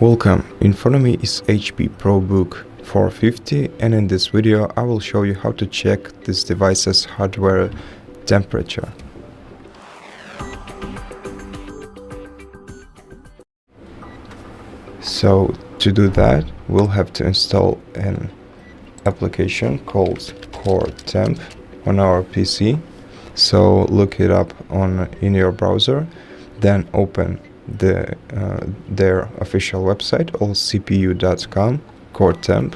Welcome, in front of me is HP ProBook 450, and in this video I will show you how to check this device's hardware temperature. So to do that, we'll have to install an application called CoreTemp on our PC. So look it up in your browser, then open their official website, allcpu.com, CoreTemp.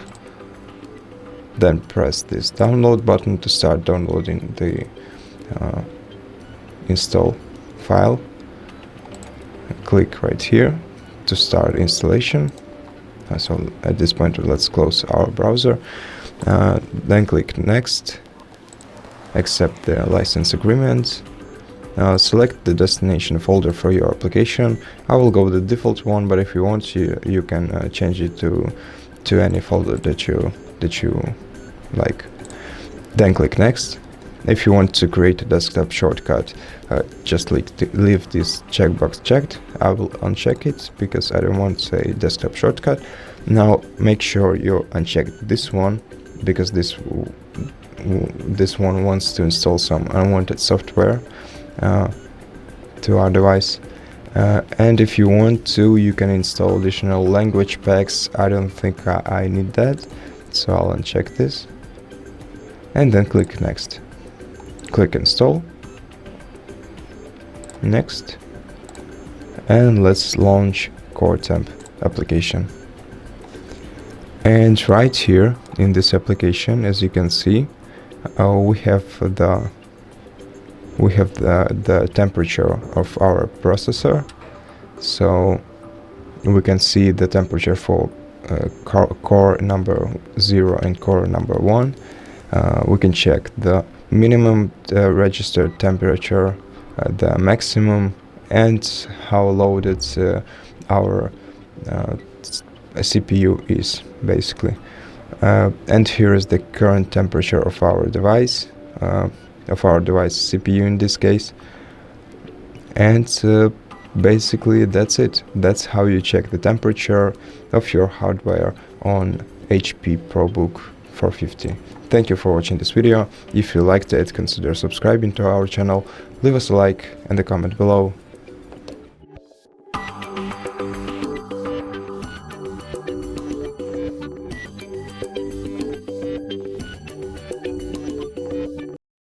Then press this download button to start downloading the install file. Click right here to start installation. So at this point, let's close our browser. Then click next, accept the license agreement. Select the destination folder for your application. I will go with the default one, but if you want, you can change it to any folder that you like. Then click next. If you want to create a desktop shortcut, just leave this checkbox checked. I will uncheck it because I don't want a desktop shortcut. Now make sure you uncheck this one, because this one wants to install some unwanted software to our device. And if you want to, you can install additional language packs. I don't think I need that, so I'll uncheck this and then click next. Click install, next, and let's launch CoreTemp application. And right here in this application, as you can see, we have the temperature of our processor. So we can see the temperature for core number 0 and core number 1. We can check the minimum registered temperature, the maximum, and how loaded our CPU is, basically. And here is the current temperature of our device, CPU in this case. And basically that's it. That's how you check the temperature of your hardware on HP ProBook 450. Thank you for watching this video. If you liked it, consider subscribing to our channel, leave us a like and a comment below.